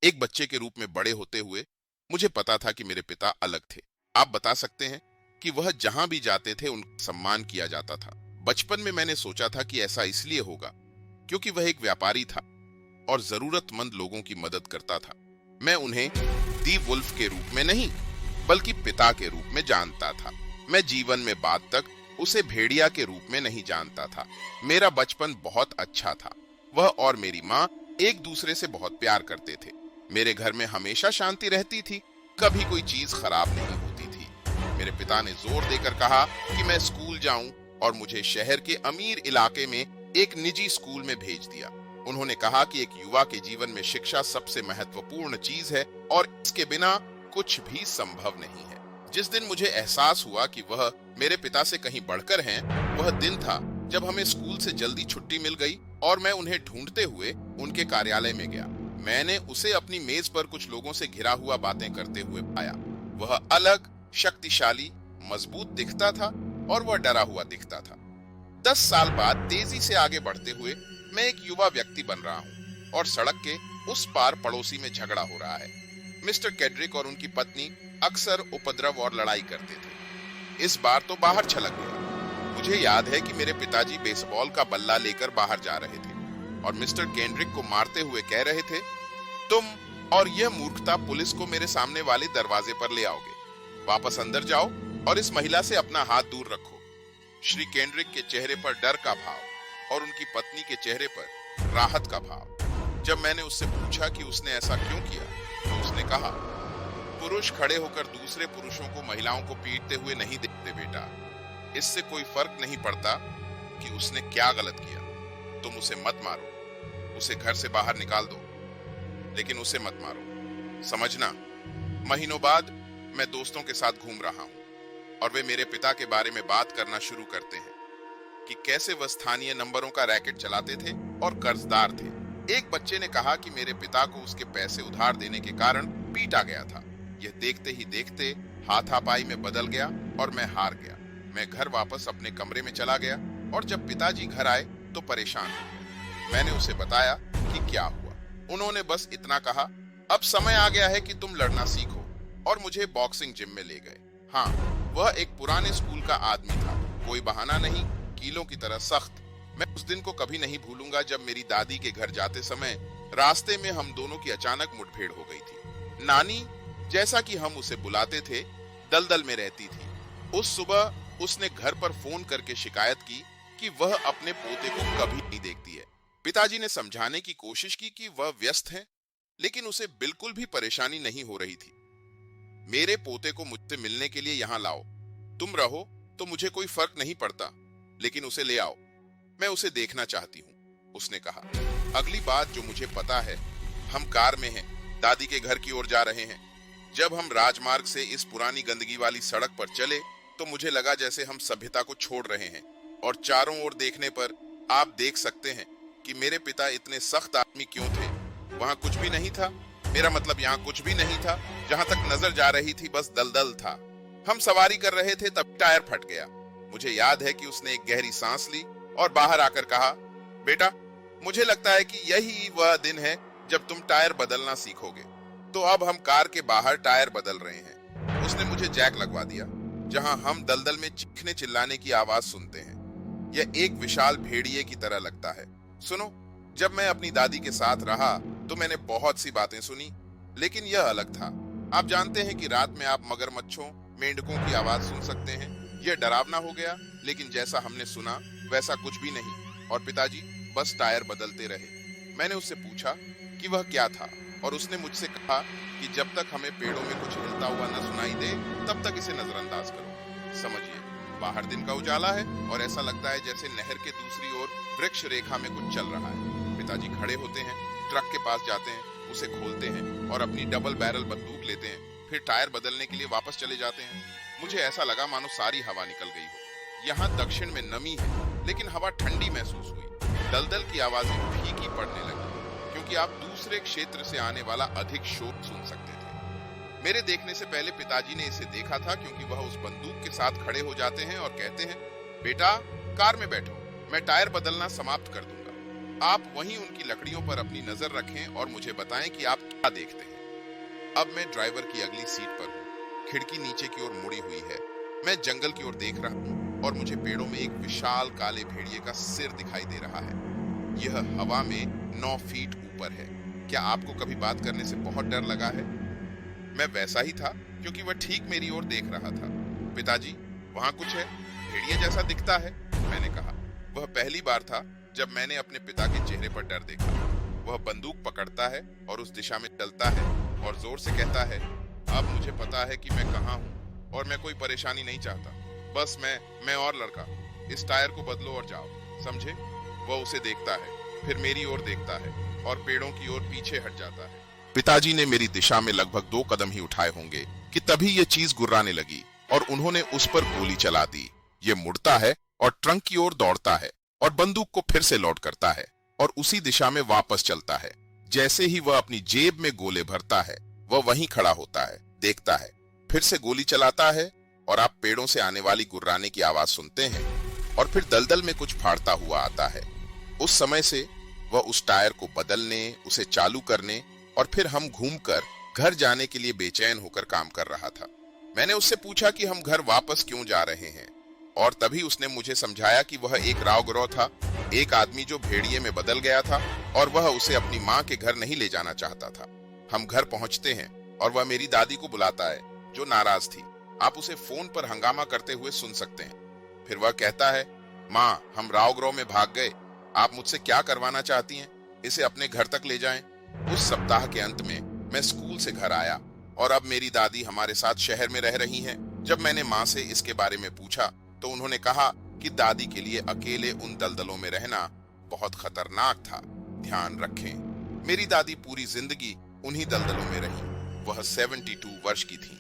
एक बच्चे के रूप में बड़े होते हुए मुझे पता था कि मेरे पिता अलग थे। आप बता सकते हैं कि वह जहां भी जाते थे उनका सम्मान किया जाता था। बचपन में मैंने सोचा था कि ऐसा इसलिए होगा क्योंकि वह एक व्यापारी था और जरूरतमंद लोगों की मदद करता था। मैं उन्हें दी वुल्फ के रूप में नहीं बल्कि पिता के रूप में जानता था। मैं जीवन में बाद तक उसे भेड़िया के रूप में नहीं जानता था। मेरा बचपन बहुत अच्छा था। वह और मेरी माँ एक दूसरे से बहुत प्यार करते थे। मेरे घर में हमेशा शांति रहती थी, कभी कोई चीज खराब नहीं होती थी। मेरे पिता ने जोर देकर कहा कि मैं स्कूल जाऊं और मुझे शहर के अमीर इलाके में एक निजी स्कूल में भेज दिया। उन्होंने कहा कि एक युवा के जीवन में शिक्षा सबसे महत्वपूर्ण चीज है और इसके बिना कुछ भी संभव नहीं है। जिस दिन मुझे एहसास हुआ कि वह मेरे पिता से कहीं बढ़कर हैं, वह दिन था जब हमें स्कूल से जल्दी छुट्टी मिल गई और मैं उन्हें ढूंढते हुए उनके कार्यालय में गया। मैंने उसे अपनी मेज पर कुछ लोगों से घिरा हुआ बातें करते हुए पाया। वह अलग, शक्तिशाली, मजबूत दिखता था और वह डरा हुआ दिखता था। 10 साल बाद तेजी से आगे बढ़ते हुए मैं एक युवा व्यक्ति बन रहा हूँ और सड़क के उस पार पड़ोसी में झगड़ा हो रहा है। मिस्टर केड्रिक और उनकी पत्नी अक्सर उपद्रव और लड़ाई करते थे। इस बार तो बाहर छलक गया। मुझे याद है कि मेरे पिताजी बेसबॉल का बल्ला लेकर बाहर जा रहे थे और मिस्टर केंड्रिक को मारते हुए कह रहे थे, तुम और यह मूर्खता पुलिस को मेरे सामने वाले दरवाजे पर ले आओगे। वापस अंदर जाओ और इस महिला से अपना हाथ दूर रखो। श्री केंड्रिक के चेहरे पर डर का भाव और उनकी पत्नी के चेहरे पर राहत का भाव। जब मैंने उससे पूछा कि उसने ऐसा क्यों किया, तो उसने कहा, पुरुष खड़े होकर दूसरे पुरुषों को महिलाओं को पीटते हुए नहीं देखते बेटा। इससे कोई फर्क नहीं पड़ता कि उसने क्या गलत किया। तुम उसे मत मारो, उसे घर से बाहर निकाल दो, लेकिन उसे मत मारो। समझना। महीनों बाद मैं दोस्तों के साथ घूम रहा हूं और वे मेरे पिता के बारे में बात करना शुरू करते हैं कि कैसे वह स्थानीय नंबरों का रैकेट चलाते थे और कर्जदार थे। एक बच्चे ने कहा कि मेरे पिता को उसके पैसे उधार देने के कारण पीटा गया था। यह देखते ही देखते हाथापाई में बदल गया और मैं हार गया। मैं घर वापस अपने कमरे में चला गया और जब पिताजी घर आए तो परेशान हो गए। मैंने उसे बताया कि क्या हुआ। उन्होंने बस इतना कहा, अब समय आ गया है कि तुम लड़ना सीखो, और मुझे बॉक्सिंग जिम में ले गए। हाँ, वह एक पुराने स्कूल का आदमी था, कोई बहाना नहीं, कीलों की तरह सख्त। मैं उस दिन को कभी नहीं भूलूंगा जब मेरी दादी के घर जाते समय रास्ते में हम दोनों की अचानक मुठभेड़ हो गई थी। नानी, जैसा कि हम उसे बुलाते थे, दलदल में रहती थी। उस सुबह उसने घर पर फोन करके शिकायत की कि वह अपने पोते को कभी नहीं देखती है। पिताजी ने समझाने की कोशिश की कि वह व्यस्त है, लेकिन उसे बिल्कुल भी परेशानी नहीं हो रही थी। मेरे पोते को मुझसे मिलने के लिए यहाँ लाओ। तुम रहो तो मुझे कोई फर्क नहीं पड़ता, लेकिन उसे ले आओ, मैं उसे देखना चाहती हूँ, उसने कहा। अगली बात जो मुझे पता है, हम कार में हैं, दादी के घर की ओर जा रहे हैं। जब हम राजमार्ग से इस पुरानी गंदगी वाली सड़क पर चले तो मुझे लगा जैसे हम सभ्यता को छोड़ रहे हैं, और चारों ओर देखने पर आप देख सकते हैं कि मेरे पिता इतने सख्त आदमी क्यों थे। वहां कुछ भी नहीं था, मेरा मतलब यहाँ कुछ भी नहीं था। जहां तक नजर जा रही थी बस दलदल था। हम सवारी कर रहे थे तब टायर फट गया। मुझे याद है कि उसने एक गहरी सांस ली और बाहर आकर कहा, बेटा, मुझे लगता है कि यही वह दिन है जब तुम टायर बदलना सीखोगे। तो अब हम कार के बाहर टायर बदल रहे हैं। उसने मुझे जैक लगवा दिया, जहां हम दलदल में चीखने चिल्लाने की आवाज सुनते हैं। यह एक विशाल भेड़िए की तरह लगता है। सुनो, जब मैं अपनी दादी के साथ रहा तो मैंने बहुत सी बातें सुनी, लेकिन यह अलग था। आप जानते हैं कि रात में आप मगरमच्छों, मेंढकों की आवाज सुन सकते हैं। यह डरावना हो गया, लेकिन जैसा हमने सुना वैसा कुछ भी नहीं, और पिताजी बस टायर बदलते रहे। मैंने उससे पूछा कि वह क्या था, और उसने मुझसे कहा कि जब तक हमें पेड़ों में कुछ हिलता हुआ न सुनाई दे तब तक इसे नजरअंदाज करो। समझिए, बाहर दिन का उजाला है और ऐसा लगता है जैसे नहर के दूसरी ओर वृक्ष रेखा में कुछ चल रहा है। पिताजी खड़े होते हैं, ट्रक के पास जाते हैं, उसे खोलते हैं और अपनी डबल बैरल बंदूक लेते हैं। फिर टायर बदलने के लिए वापस चले जाते हैं। मुझे ऐसा लगा मानो सारी हवा निकल गई हो। यहाँ दक्षिण में नमी है, लेकिन हवा ठंडी महसूस हुई। दलदल की आवाजें फीकी पड़ने लगी, क्योंकि आप दूसरे क्षेत्र से आने वाला अधिक शोर सुन सकते थे। मेरे देखने से पहले पिताजी ने इसे देखा था, क्योंकि वह उस बंदूक के साथ खड़े हो जाते हैं और कहते हैं, बेटा, कार में बैठो, मैं टायर बदलना समाप्त कर दूंगा। आप वहीं उनकी लकड़ियों पर अपनी नजर रखें और मुझे बताएं कि आप क्या देखते हैं। अब मैं ड्राइवर की अगली सीट पर हूँ। खिड़की नीचे की ओर मुड़ी हुई है। मैं जंगल की ओर देख रहा हूँ और मुझे पेड़ों में एक विशाल काले भेड़िए का सिर दिखाई दे रहा है। यह हवा में 9 फीट ऊपर है। क्या आपको कभी बात करने से बहुत डर लगा है? मैं वैसा ही था, क्योंकि वह ठीक मेरी ओर देख रहा था। पिताजी, वहां कुछ है, भेड़िए जैसा दिखता है, मैंने कहा। वह पहली बार था जब मैंने अपने पिता के चेहरे पर डर देखा। वह बंदूक पकड़ता है और उस दिशा में चलता है और जोर से कहता है, अब मुझे पता है कि मैं कहाँ हूँ और मैं कोई परेशानी नहीं चाहता। बस मैं और लड़का, इस टायर को बदलो और जाओ, समझे? वह उसे देखता है, फिर मेरी ओर देखता है और पेड़ों की ओर पीछे हट जाता है। पिताजी ने मेरी दिशा में लगभग 2 कदम ही उठाए होंगे कि तभी यह चीज गुर्राने लगी और उन्होंने उस पर गोली चला दी। ये मुड़ता है और ट्रंक की ओर दौड़ता है और बंदूक को फिर से लोड करता है और उसी दिशा में वापस चलता है। जैसे ही वह अपनी जेब में गोले भरता है, वह वहीं खड़ा होता है, देखता है, फिर से गोली चलाता है और आप पेड़ों से आने वाली गुर्राने की आवाज सुनते हैं और फिर दलदल में कुछ फाड़ता हुआ आता है। उस समय से वह उस टायर को बदलने, उसे चालू करने और फिर हम घूमकर घर जाने के लिए बेचैन होकर काम कर रहा था। मैंने उससे पूछा कि हम घर वापस क्यों जा रहे हैं और तभी उसने मुझे समझाया कि वह एक राव गिरोह था, एक आदमी जो भेड़िए में बदल गया था और वह उसे अपनी माँ के घर नहीं ले जाना चाहता था। हम घर पहुंचते हैं और वह मेरी दादी को बुलाता है, जो नाराज थी। आप उसे फोन पर हंगामा करते हुए सुन सकते हैं। फिर वह कहता है, माँ, हम राव गिरोह में भाग गए, आप मुझसे क्या करवाना चाहती हैं? इसे अपने घर तक ले जाएं। उस सप्ताह के अंत में मैं स्कूल से घर आया और अब मेरी दादी हमारे साथ शहर में रह रही हैं। जब मैंने माँ से इसके बारे में पूछा तो उन्होंने कहा कि दादी के लिए अकेले उन दलदलों में रहना बहुत खतरनाक था, ध्यान रखें। मेरी दादी पूरी जिंदगी उन्हीं दलदलों में रही। वह 72 वर्ष की थी।